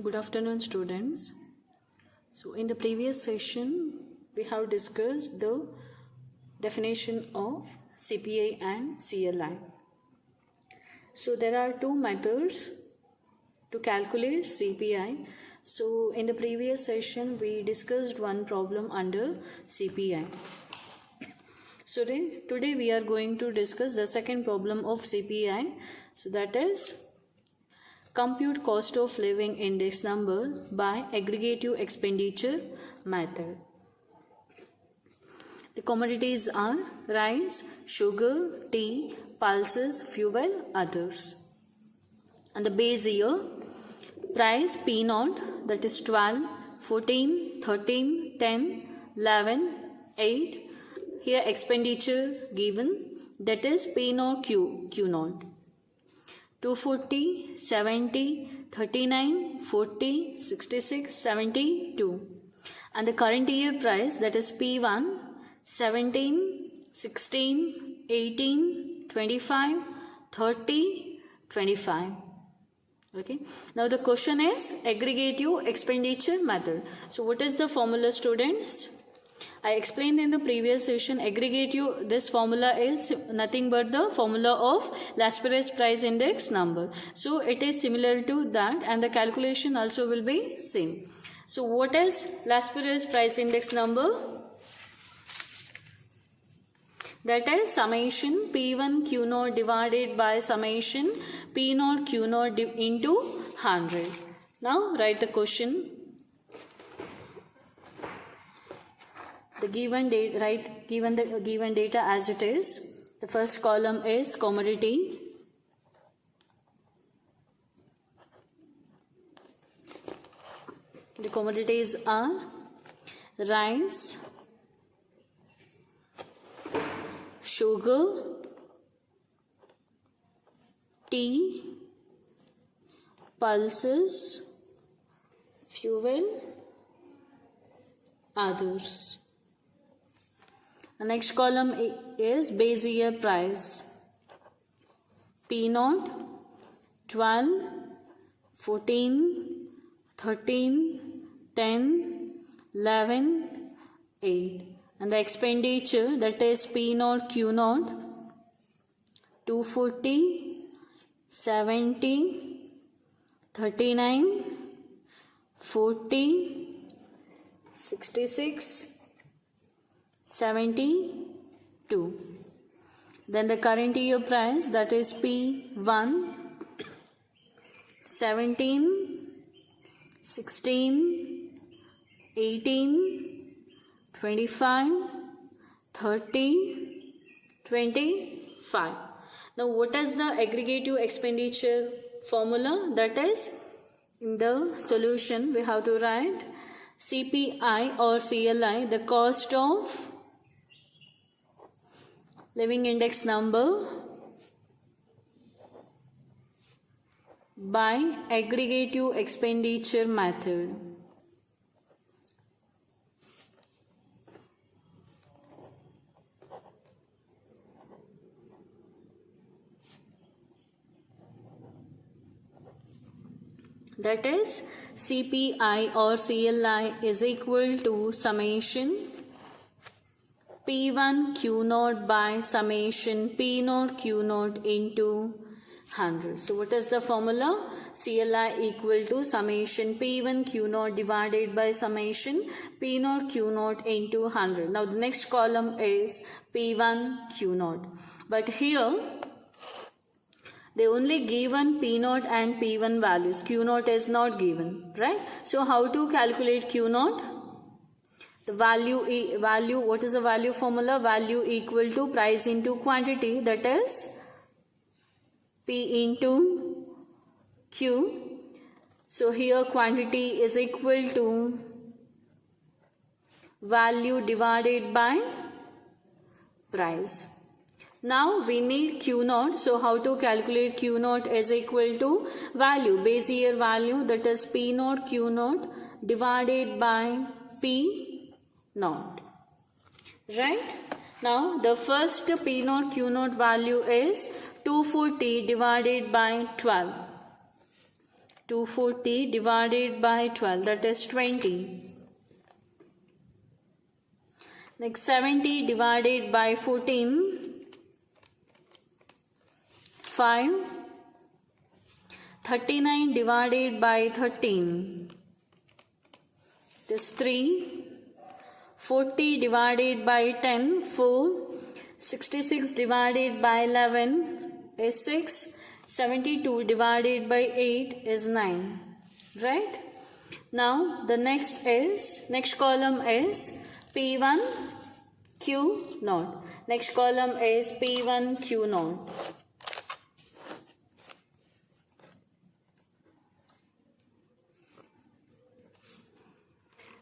Good afternoon, students. So, in the previous session, we have discussed the definition of CPI and CLI. So, there are two methods to calculate CPI. So, in the previous session, we discussed one problem under CPI. So, today we are going to discuss the second problem of CPI. So, that is compute cost of living index number by aggregative expenditure method. The commodities are rice, sugar, tea, pulses, fuel, others. And the base year, price P0, that is 12, 14, 13, 10, 11, 8. Here expenditure given, that is P0 Q0. 240, 70, 39, 40, 66, 72. And the current year price, that is P1, 17, 16, 18, 25, 30, 25. Okay. Now the question is aggregative expenditure method. So what is the formula, students? I explained in the previous session, aggregative, this formula is nothing but the formula of Las-Perez price index number. So it is similar to that, and the calculation also will be same. So what is Las-Perez price index number? That is summation P1 Q0 divided by summation P0 Q0 into 100. Now write the question. The given data, given the given data as it is. The first column is commodity. The commodities are rice, sugar, tea, pulses, fuel, others. The next column is base year price. P0, 12, 14, 13, 10, 11, 8. And the expenditure, that is P0 Q0, 240, 70, 39, 40, 66, 72. Then the current year price, that is P1, 17, 16, 18, 25, 30, 25. Now what is the aggregative expenditure formula? That is, in the solution we have to write CPI or CLI, the cost of living index number by aggregative expenditure method. That is CPI or CLI is equal to summation P1 Q0 by summation P0 Q0 into 100. So what is the formula? CLI equal to summation P1 Q0 divided by summation P0 Q0 into 100. Now the next column is P1 Q0. But here they only given P0 and P1 values. Q0 is not given, right? So how to calculate Q0? The value, what is the value formula? Value equal to price into quantity, that is P into Q. So here quantity is equal to value divided by price. Now we need Q0. So how to calculate Q0 is equal to value, base year value, that is P0 Q0 divided by P0. Right? Now the first P0 Q0 value is 240 divided by 12. 240 divided by 12, that is 20. Next 70 divided by 14, 5. 39 divided by 13, it is 3. 40 divided by 10, 4. 66 divided by 11 is 6. 72 divided by 8 is 9. Right? Now the next column is P1 Q naught. Next column is P1 Q naught.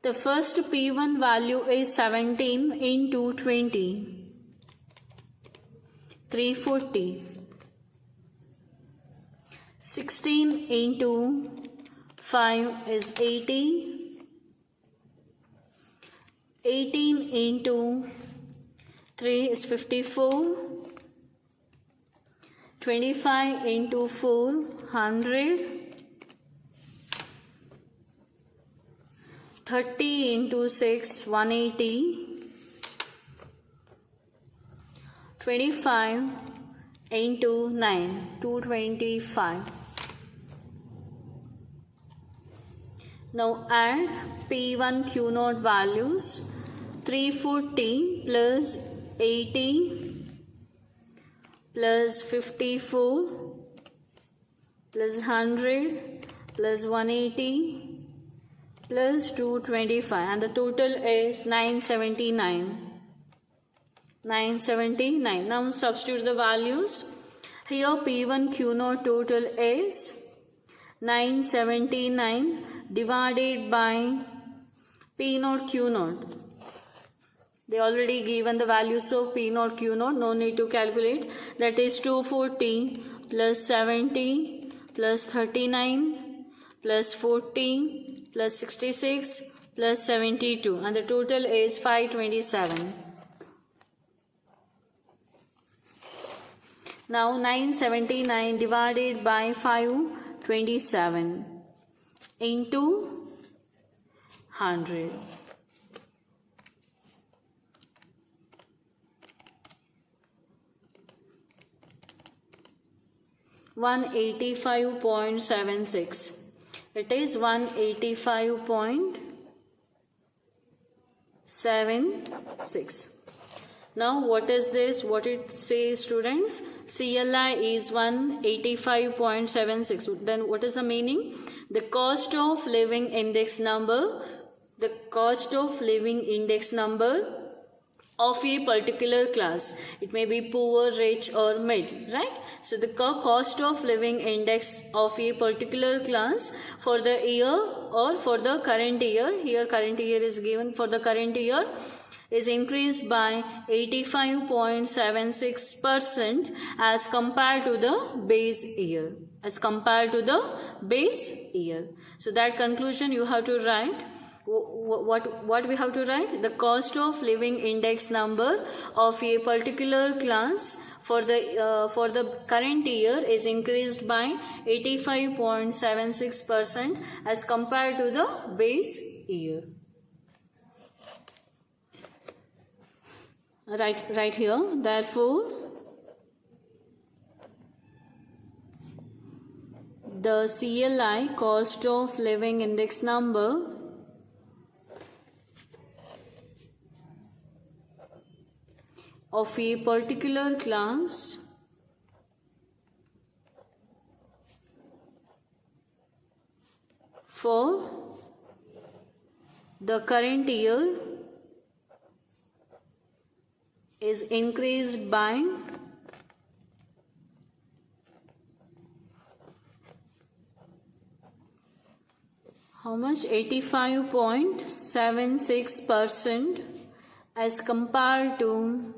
The first P1 value is 17 into 20, 340. 16 into 5 is 80. 18 into 3 is 54. 25 into 4, 100. 30 into 6, 180. 25 into 9, 225. Now add P1 Q naught values. 340 plus 80 plus 54 plus 100 plus 180 plus 225, and the total is 979. 979. Now substitute the values. Here P1 Q naught total is 979 divided by P naught Q naught. They already given the values of P naught Q naught, no need to calculate. That is 240 plus 70 plus 39 plus 40 plus 66 plus 72, and the total is 527. Now 979 divided by 527 into 100. 185.76. It is 185.76. Now what is this? What it says, students? CLI is 185.76. Then what is the meaning? The cost of living index number. The cost of living index number of a particular class. It may be poor, rich or middle, right? So the cost of living index of a particular class for the year or for the current year, here current year is given, for the current year is increased by 85.76% as compared to the base year. So that conclusion you have to write. What we have to write? The cost of living index number of a particular class for the current year is increased by 85.76% as compared to the base year. Right here. Therefore, the CLI, cost of living index number, of a particular class for the current year is increased by how much? 85.76% as compared to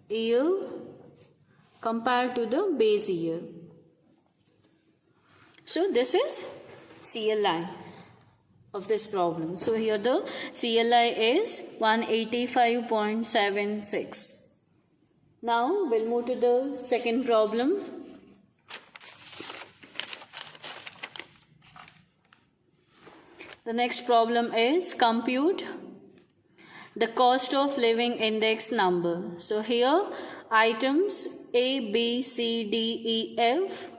year compared to the base year. So this is CLI of this problem. So here the CLI is 185.76. Now we'll move to the second problem. The next problem is compute the cost of living index number. So here items A, B, C, D, E, F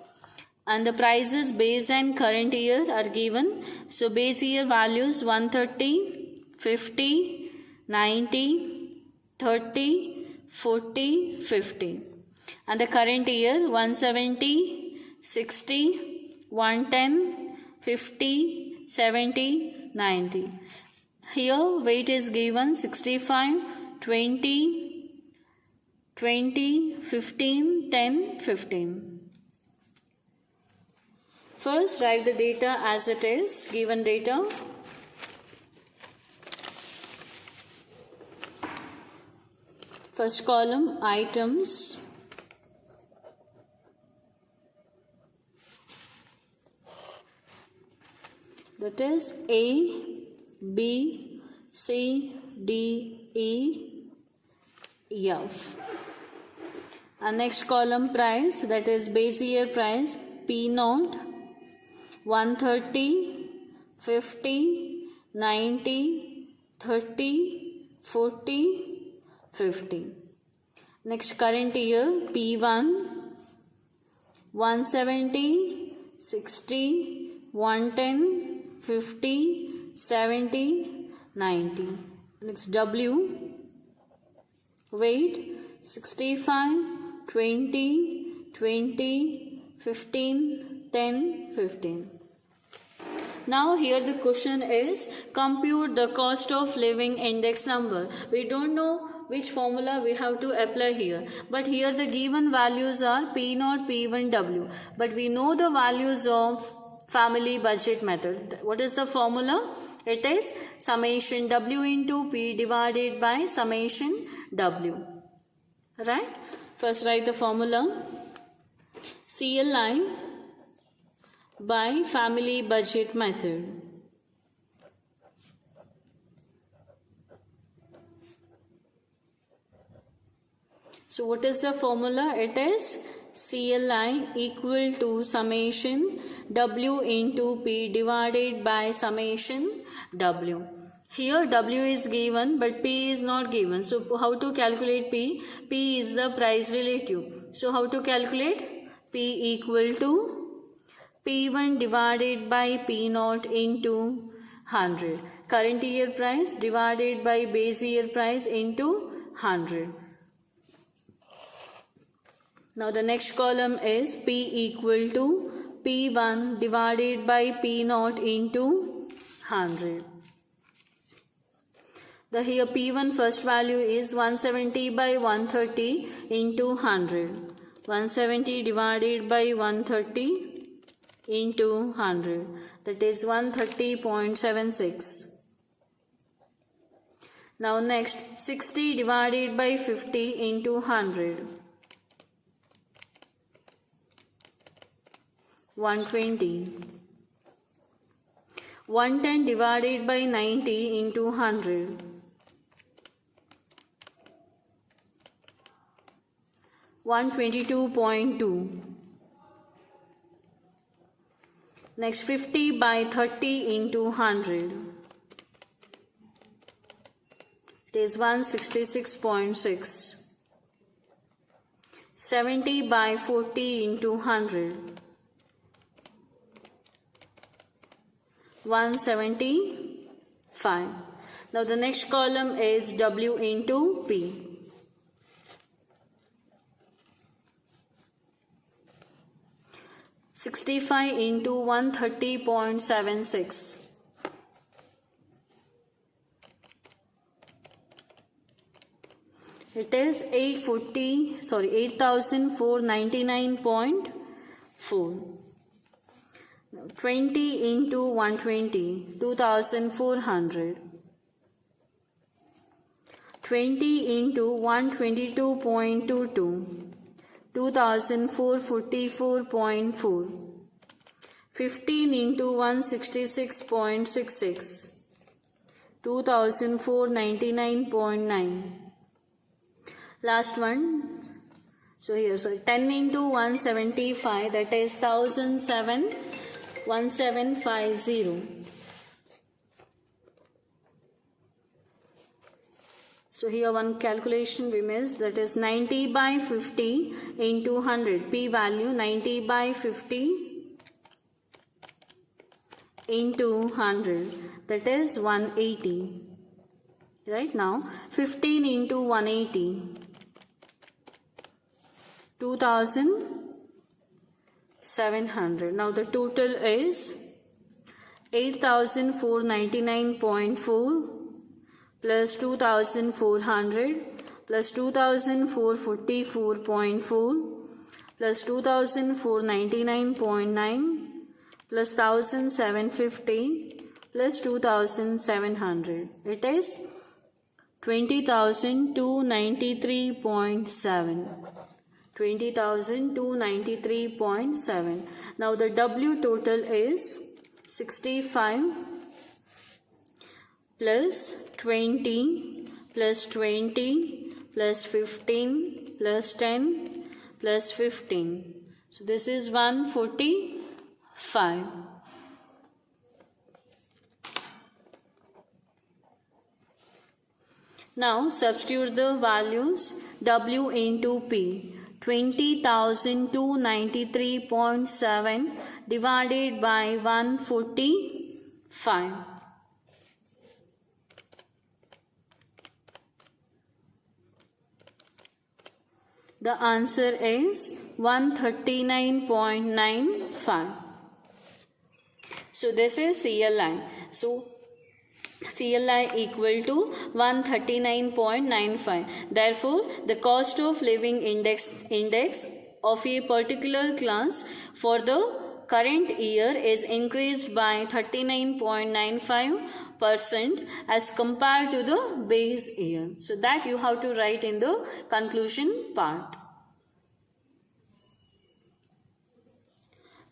and the prices base and current year are given. So base year values 130, 50, 90, 30, 40, 50 and the current year 170, 60, 110, 50, 70, 90. Here weight is given 65, 20, 20, 15, 10, 15. First write the data as it is, given data. First column items. That is A, B, C, D, E, F. And next column price, that is base year price P naught 130, 50, 90, 30, 40, 50. Next current year P1 170, 60, 110, 50, 70, 90. Next W weight 65, 20, 20, 15, 10, 15. Now here the question is compute the cost of living index number. We don't know which formula we have to apply here, but here the given values are P0, P1, W, but we know the values of family budget method. What is the formula? It is summation W into P divided by summation W. Right? First write the formula. CLI by family budget method. So what is the formula? It is CLI equal to summation W into P divided by summation W. Here W is given but P is not given. So how to calculate P? P is the price relative. So how to calculate? P equal to P1 divided by P0 into 100. Current year price divided by base year price into 100. Now the next column is P equal to P1 divided by P0 into 100. The here P1 first value is 170 by 130 into 100. 170 divided by 130 into 100. That is 130.76. Now next 60 divided by 50 into 100. 120. 110 divided by 90 into 100. 122.2. Next 50 by 30 into 100. It is 166.6. 70 by 40 into 100. 175. Now the next column is W into P. $65 into 130.76. It is 8,499.4. 20 into 120, 2,400. 20 into 122.22, 2,444.4. 15 into 166.66, 2,499.9. Last one, So here, so 10 into 175, that is 1750. So here one calculation we missed, that is 90 by 50 into 100. P value 90 by 50 into 100, that is 180. Right now 15 into 180, 2700. Now the total is 8499.4 plus 2400 plus 2444.4 plus 2499.9 plus 1750 plus 2700. It is 20,293.7. 20,293.7. Now the W total is 65 plus 20 plus 20 plus 15 plus 10 plus 15. So this is 145. Now substitute the values W into P. 20,293.7 divided by 145. The answer is 139.95. So this is CLI. So CLI equal to 139.95. Therefore, the cost of living index of a particular class for the current year is increased by 39.95% as compared to the base year. So that you have to write in the conclusion part.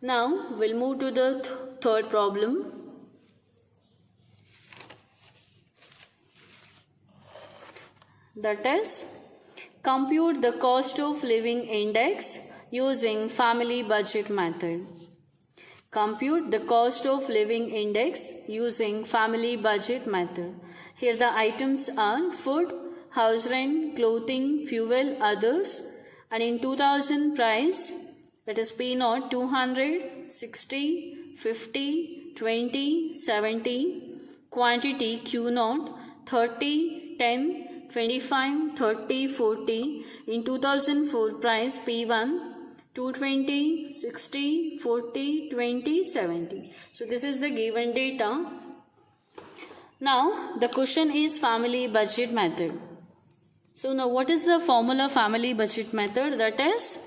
Now we'll move to the third problem. That is, compute the cost of living index using family budget method. Compute the cost of living index using family budget method. Here the items are food, house rent, clothing, fuel, others, and in 2000 price, that is P0 200, 60, 50, 20, 70, quantity Q0 30, 10, 25, 30, 40, in 2004 price P1 220, 60, 40, 20, 70. So this is the given data. Now the question is family budget method. So now what is the formula family budget method? That is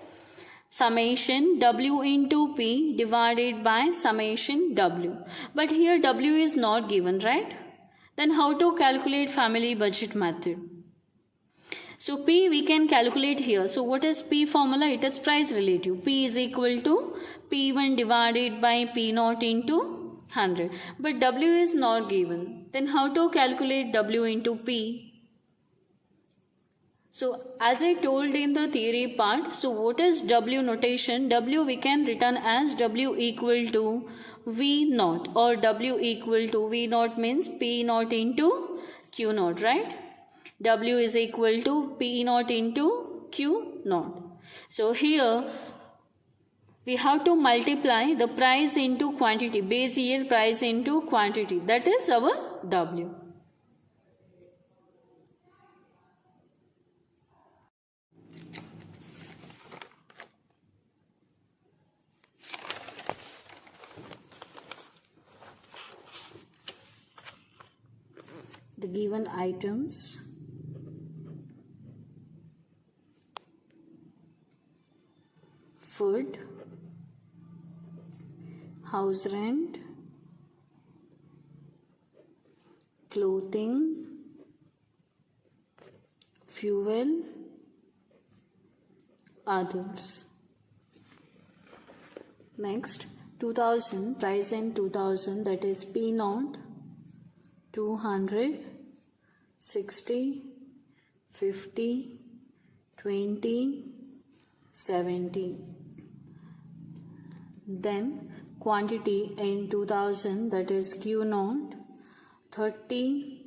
summation W into P divided by summation W. But here W is not given, right? Then how to calculate family budget method? So P we can calculate here. So what is P formula? It is price relative. P is equal to P1 divided by P0 into 100. But W is not given. Then how to calculate W into P? So as I told in the theory part, so what is W notation? W we can written as W equal to V0, or W equal to V0 means P0 into Q0, right? W is equal to P0 into Q0. So here we have to multiply the price into quantity, base year price into quantity. That is our W. The given items food, house rent, clothing, fuel, others. Next, 2000, price in 2000, that is P0, 200, 60, 50, 20, 70. Then quantity in 2000, that is Q naught, 30,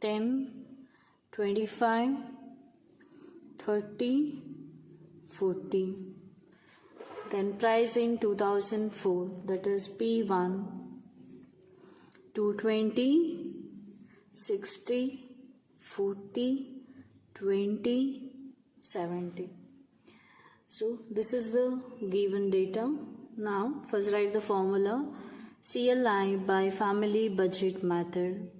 10, 25, 30, 40. Then price in 2004, that is P1, 220, 60, 40, 20, 70. So this is the given data. Now first write the formula CLI by family budget method.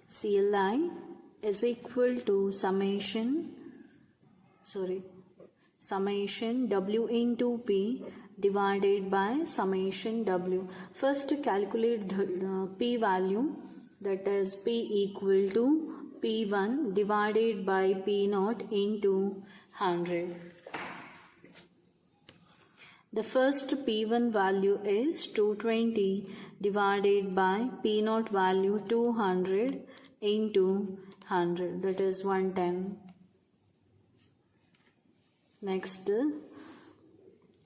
CLI is equal to summation W into P divided by summation W. First calculate the P value, that is P equal to P1 divided by P naught into 100. The first P1 value is 220 divided by P naught value 200 into 100, that is 110. Next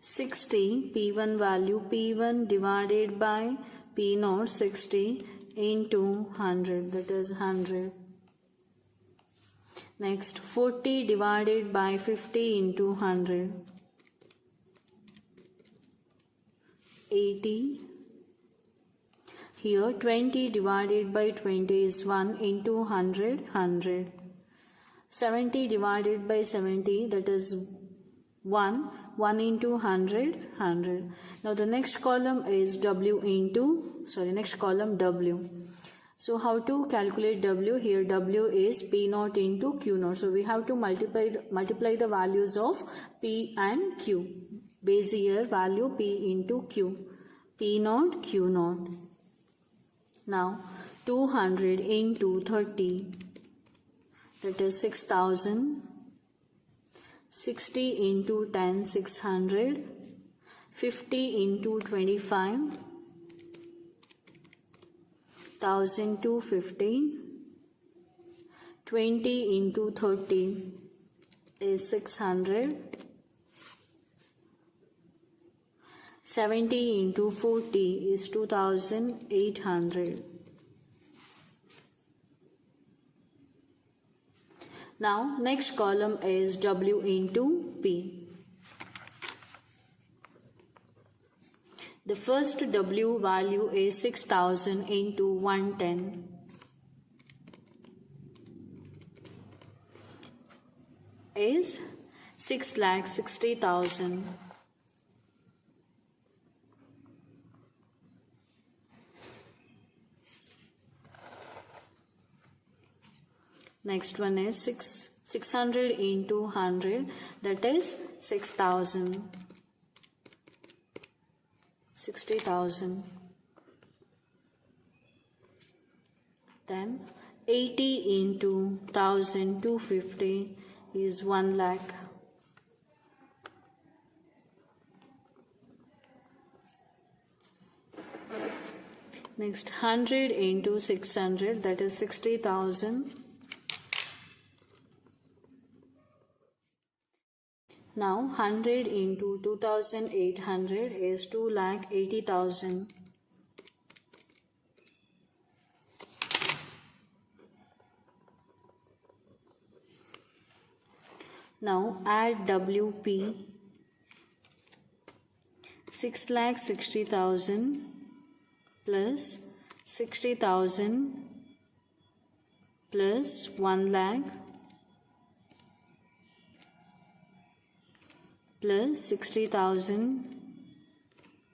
60 P1 value, P1 divided by P naught 60 into 100, that is 100. Next 40 divided by 50 into 100, 80. Here 20 divided by 20 is 1 into 100, 100. 70 divided by 70, that is 1 into 100, 100. Now the next column is next column W. So how to calculate W? Here W is P naught into Q naught. So we have to multiply the values of P and Q. Base year value P into Q. P naught, Q naught. Now 200 into 30, that is 6000. 60 into 10, 600. 50 into 25, 1250. 20 into 30 is 600. 70 into 40 is 2800. Now next column is W into P. The first W value is 6000 into 110. Is 6,60,000. Next one is 600 into 100, that is 6,000. 60,000. Then 80 into 1000, 250 is 1 lakh. Next 100 into 600, that is 60,000. Now 100 into 2800 is 2,80,000. Now add WP. 6,60,000 plus 60,000 plus 1 lakh plus 60,000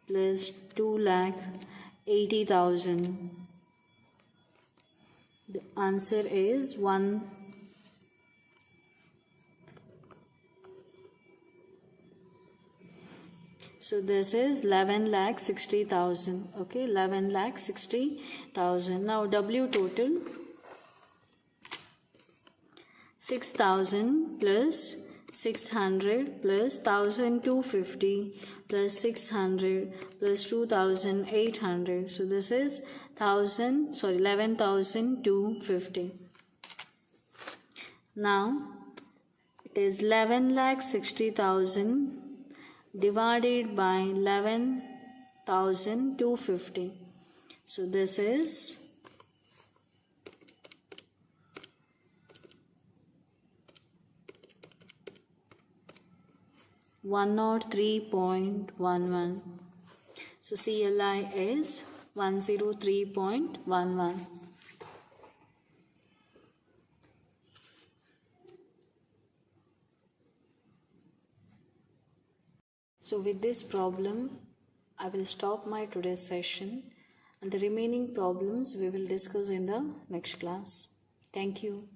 plus 2,80,000. The answer is 1. So this is 11,60,000. Okay, 11,60,000. Now W total 6,000 plus 600 plus 1250 plus 600 plus 2800. So this is 11,250. Now it is 11,60,000 divided by 11,250. So this is 103.11. So CLI is 103.11. So with this problem, I will stop my today's session, and the remaining problems we will discuss in the next class. Thank you.